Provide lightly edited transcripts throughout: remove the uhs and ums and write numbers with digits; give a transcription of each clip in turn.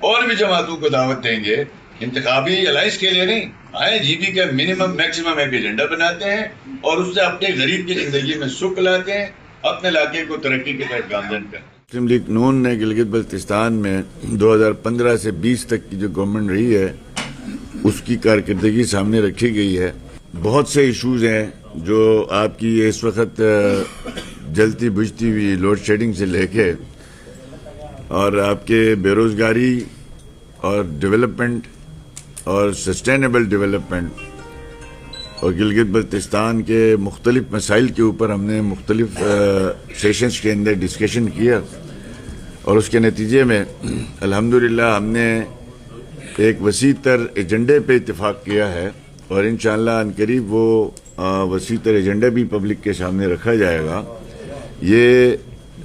اور بھی جماعتوں کو دعوت دیں گے، انتخابی الائنس کے لیے نہیں، آئیں جی بی کا منیمم میکسیمم ایک ایجنڈا بناتے ہیں اور اس سے اپنے غریب کی زندگی میں سکھ لاتے ہیں، اپنے علاقے کو ترقی کی طرف گامزن کرتے ہیں۔ مسلم لیگ نون نے گلگت بلتستان میں 2015 سے 20 تک کی جو گورنمنٹ رہی ہے اس کی کارکردگی سامنے رکھی گئی ہے۔ بہت سے ایشوز ہیں جو آپ کی اس وقت جلتی بجھتی ہوئی لوڈ شیڈنگ سے لے کے اور آپ کے بے روزگاری اور ڈیولپمنٹ اور سسٹینیبل ڈیولپمنٹ اور گلگت بلتستان کے مختلف مسائل کے اوپر ہم نے مختلف سیشنز کے اندر ڈسکشن کیا اور اس کے نتیجے میں الحمدللہ ہم نے ایک وسیع تر ایجنڈے پہ اتفاق کیا ہے اور انشاءاللہ عنقریب وہ وسیع تر ایجنڈا بھی پبلک کے سامنے رکھا جائے گا۔ یہ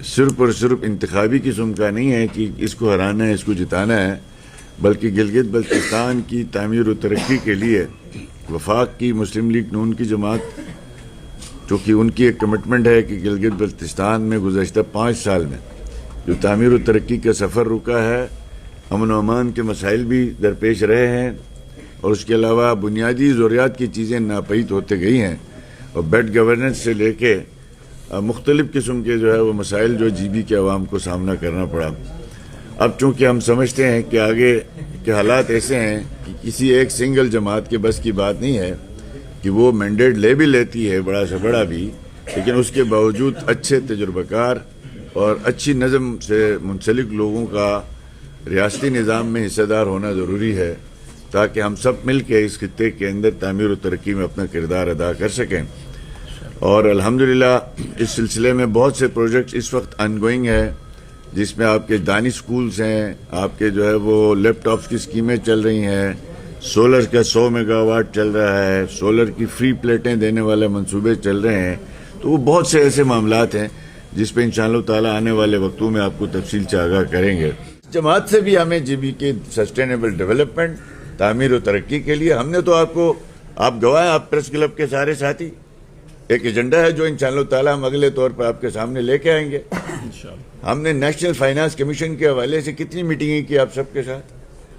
صرف اور صرف انتخابی قسم کا نہیں ہے کہ اس کو ہرانا ہے، اس کو جتانا ہے، بلکہ گلگت بلتستان کی تعمیر و ترقی کے لیے وفاق کی مسلم لیگ نون کی جماعت، چونکہ ان کی ایک کمٹمنٹ ہے کہ گلگت بلتستان میں گزشتہ 5 سال میں جو تعمیر و ترقی کا سفر رکا ہے، امن و امان کے مسائل بھی درپیش رہے ہیں اور اس کے علاوہ بنیادی ضروریات کی چیزیں ناپید ہوتے گئی ہیں اور بیڈ گورننس سے لے کے مختلف قسم کے جو ہے وہ مسائل جو جی بی کے عوام کو سامنا کرنا پڑا۔ اب چونکہ ہم سمجھتے ہیں کہ آگے کے حالات ایسے ہیں کہ کسی ایک سنگل جماعت کے بس کی بات نہیں ہے کہ وہ مینڈیٹ لے بھی لیتی ہے بڑا سے بڑا بھی، لیکن اس کے باوجود اچھے تجربہ کار اور اچھی نظم سے منسلک لوگوں کا ریاستی نظام میں حصہ دار ہونا ضروری ہے تاکہ ہم سب مل کے اس خطے کے اندر تعمیر و ترقی میں اپنا کردار ادا کر سکیں۔ اور الحمدللہ اس سلسلے میں بہت سے پروجیکٹس اس وقت آن گوئنگ ہے، جس میں آپ کے دانی سکولز ہیں، آپ کے جو ہے وہ لیپ ٹاپس کی اسکیمیں چل رہی ہیں، سولر کا 100 میگا واٹ چل رہا ہے، سولر کی فری پلیٹیں دینے والے منصوبے چل رہے ہیں۔ تو وہ بہت سے ایسے معاملات ہیں جس پہ انشاءاللہ تعالی آنے والے وقتوں میں آپ کو تفصیل سے آگاہ کریں گے۔ جماعت سے بھی ہمیں جی بی کے سسٹینیبل ڈیولپمنٹ، تعمیر و ترقی کے لیے ہم نے تو آپ گواہ ہیں، آپ پریس کلب کے سارے ساتھی، ایک ایجنڈا ہے جو انشاءاللہ تعالی ہم اگلے طور پر آپ کے سامنے لے کے آئیں گے۔ ہم نے نیشنل فائنانس کمیشن کے حوالے سے کتنی میٹنگیں کی آپ سب کے ساتھ،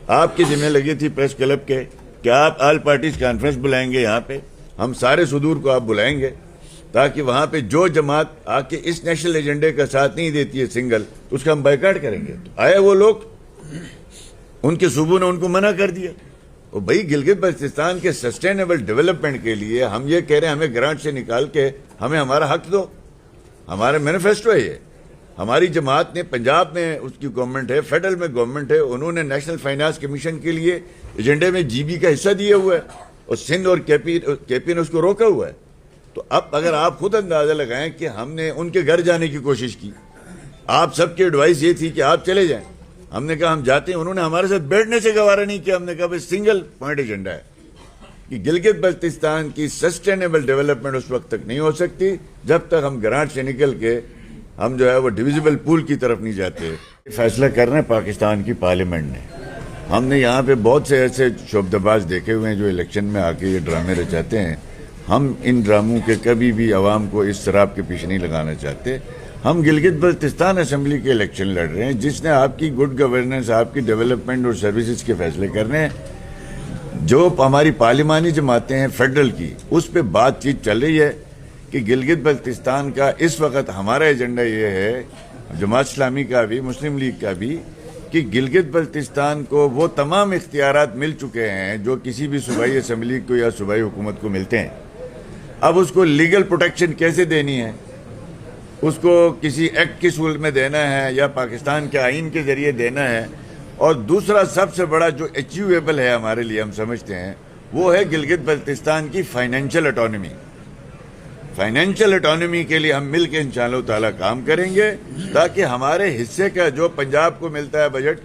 آپ کی ذمہ لگی تھی پریس کلب کے کہ آپ آل پارٹیز کانفرنس بلائیں گے، یہاں پہ ہم سارے صدور کو آپ بلائیں گے تاکہ وہاں پہ جو جماعت آ کے اس نیشنل ایجنڈے کا ساتھ نہیں دیتی ہے سنگل، اس کا ہم بائیکاٹ کریں گے۔ تو آئے وہ لوگ، ان کے صوبوں نے ان کو منع کر دیا۔ اور بھائی گلگت بلتستان کے سسٹینیبل ڈیولپمنٹ کے لیے ہم یہ کہہ رہے ہیں ہمیں گرانٹ سے نکال کے ہمیں ہمارا حق دو، ہمارا مینیفیسٹو ہے یہ۔ ہماری جماعت نے پنجاب میں اس کی گورنمنٹ ہے، فیڈرل میں گورنمنٹ ہے، انہوں نے نیشنل فائنانس کمیشن کے لیے ایجنڈے میں جی بی کا حصہ دیا ہوا ہے اور سندھ اور کے پی نے اس کو روکا ہوا ہے۔ تو اب اگر آپ خود اندازہ لگائیں کہ ہم نے ان کے گھر جانے کی کوشش کی، آپ سب کی ایڈوائس یہ تھی کہ آپ چلے جائیں، ہم نے کہا ہم جاتے ہیں، انہوں نے ہمارے ساتھ بیٹھنے سے گوارا نہیں کیا۔ ہم نے کہا بھائی سنگل پوائنٹ ایجنڈا ہے کہ گلگت بلتستان کی سسٹینیبل ڈیولپمنٹ اس وقت تک نہیں ہو سکتی جب تک ہم گرانٹ سے نکل کے ہم جو ہے وہ ڈویزیبل پول کی طرف نہیں جاتے۔ فیصلہ کرنا ہے پاکستان کی پارلیمنٹ نے۔ ہم نے یہاں پہ بہت سے ایسے شعبدباز دیکھے ہوئے ہیں جو الیکشن میں آ کے یہ ڈرامے رچاتے ہیں۔ ہم ان ڈراموں کے کبھی بھی عوام کو اس شراب کے پیچھے نہیں لگانا چاہتے۔ ہم گلگت بلتستان اسمبلی کے الیکشن لڑ رہے ہیں جس نے آپ کی گڈ گورننس، آپ کی ڈیولپمنٹ اور سروسز کے فیصلے کرنے ہیں۔ جو ہماری پارلیمانی جماعتیں ہیں فیڈرل کی، اس پہ بات چیت چل رہی ہے کہ گلگت بلتستان کا اس وقت ہمارا ایجنڈا یہ ہے، جماعت اسلامی کا بھی، مسلم لیگ کا بھی، کہ گلگت بلتستان کو وہ تمام اختیارات مل چکے ہیں جو کسی بھی صوبائی اسمبلی کو یا صوبائی حکومت کو ملتے ہیں۔ اب اس کو لیگل پروٹیکشن کیسے دینی ہے، اس کو کسی ایکٹ کی صورت میں دینا ہے یا پاکستان کے آئین کے ذریعے دینا ہے، اور دوسرا سب سے بڑا جو اچیویبل ہے ہمارے لیے ہم سمجھتے ہیں وہ ہے گلگت بلتستان کی فائنینشیل اٹانومی۔ فائنینشیل اٹانومی کے لیے ہم مل کے انشاءاللہ تعالیٰ کام کریں گے تاکہ ہمارے حصے کا جو پنجاب کو ملتا ہے بجٹ،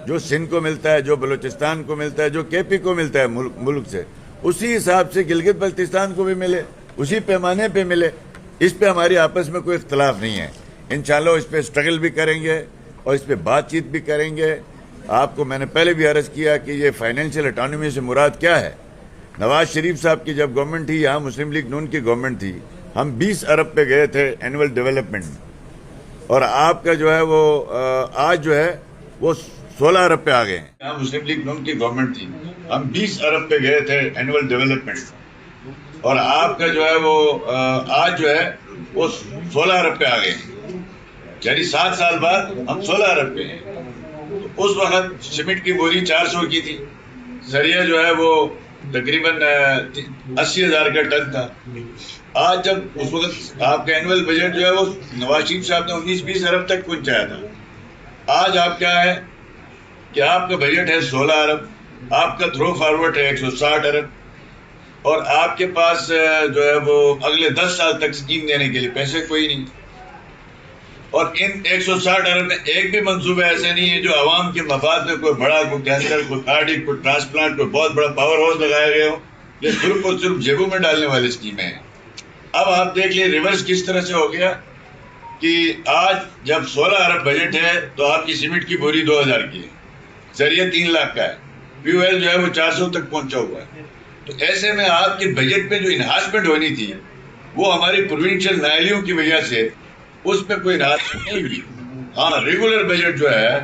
جو سندھ کو ملتا ہے، جو بلوچستان کو ملتا ہے، جو کے پی کو ملتا ہے ملک سے، اسی حساب سے گلگت بلتستان کو بھی ملے، اسی پیمانے پہ ملے۔ اس پہ ہماری آپس میں کوئی اختلاف نہیں ہے۔ انشاءاللہ اس پہ اسٹرگل بھی کریں گے اور اس پہ بات چیت بھی کریں گے۔ آپ کو میں نے پہلے بھی عرض کیا کہ یہ فائنینشیل اٹانومی سے مراد کیا ہے۔ نواز شریف صاحب کی جب گورنمنٹ تھی، یہاں مسلم لیگ نون کی گورنمنٹ تھی، ہم 20 ارب پہ گئے تھے اینول ڈیولپمنٹ میں، اور آپ کا جو ہے وہ آج جو ہے وہ 16 ارب پہ آ گئے ہیں. یہاں مسلم لیگ نون کی گورنمنٹ تھی, ہم 20 ارب پہ گئے تھے اینول ڈیولپمنٹ, اور آپ کا جو ہے وہ آج جو ہے وہ 16 ارب پہ آ گئے ہیں, یعنی 7 سال بعد ہم 16 ارب پہ ہیں. تو اس وقت سیمنٹ کی بوری 400 کی تھی, سریا جو ہے وہ تقریباً 80,000 کا ٹن تھا. آج جب اس وقت آپ کا اینول بجٹ جو ہے وہ نواز شریف صاحب نے 19-20 ارب تک پہنچایا تھا. آج آپ کیا ہے کہ آپ کا بجٹ ہے 16 ارب, آپ کا تھرو فارورڈ ہے 160 ارب, اور آپ کے پاس جو ہے وہ اگلے 10 سال تک اسکیم دینے کے لیے پیسے کوئی نہیں. اور ان 160 ارب میں ایک بھی منصوبہ ایسے نہیں ہے جو عوام کے مفاد میں کوئی بڑا, کوئی کینسر, کوئی کارڈک, کوئی ٹرانسپلانٹ, کوئی بہت بڑا پاور ہاؤس لگایا گیا ہو. یہ صرف اور صرف جیبوں میں ڈالنے والی اسکیمیں ہیں. اب آپ دیکھ لیں ریورس کس طرح سے ہو گیا کہ آج جب 16 ارب بجٹ ہے تو آپ کی سیمنٹ کی بوری 2,000 کی ہے, ذریعہ 3 لاکھ کا ہے, پی او ایل جو ہے وہ 400 تک پہنچا ہوا ہے. تو ایسے میں آپ کے بجٹ پہ جو انہانسمنٹ ہونی تھی وہ ہماری پروونشل نالیوں کی وجہ سے اس پہ کوئی انہانسمنٹ نہیں ہوئی. ہاں ریگولر بجٹ جو ہے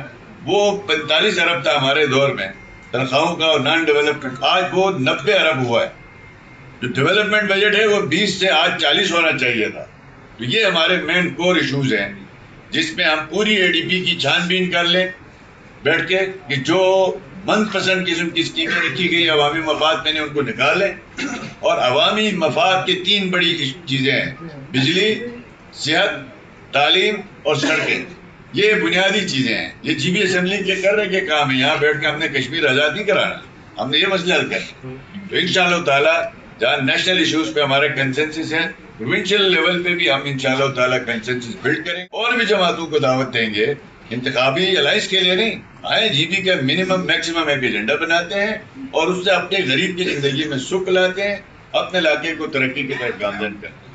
وہ 45 ارب تھا ہمارے دور میں تنخواہوں کا اور نان ڈیولپمنٹ, آج وہ 90 ارب ہوا ہے. جو ڈیولپمنٹ بجٹ ہے وہ 20 سے آج 40 ہونا چاہیے تھا. تو یہ ہمارے مین کور ایشوز ہیں جس میں ہم پوری اے ڈی پی کی چھان بین کر لیں بیٹھ کے کہ جو من پسند قسم کی اسکیمیں رکھی گئی عوامی مفاد میں نے ان کو نکالیں, اور عوامی مفاد کی 3 بڑی چیزیں ہیں, بجلی, صحت, تعلیم اور سڑکیں. یہ بنیادی چیزیں ہیں. یہ جی بی اسمبلی کے کرنے کے کام ہے, یہاں بیٹھ کے ہم نے کشمیر آزاد نہیں کرانا, ہم نے یہ مسئلہ حل کرنا. تو انشاءاللہ تعالیٰ جہاں نیشنل ایشوز پہ ہمارے کنسنسس ہیں, پروونشل لیول پہ بھی ہم انشاءاللہ تعالیٰ کنسنسس بلڈ کریں. اور بھی جماعتوں کو دعوت دیں گے, انتخابی الائنس کے لیے نہیں, آئے جی بی کا منیمم میکسیمم ایک ایجنڈا بناتے ہیں اور اس سے اپنے غریب کی زندگی میں سکھ لاتے ہیں, اپنے علاقے کو ترقی کی طرف گامزن کرتے ہیں.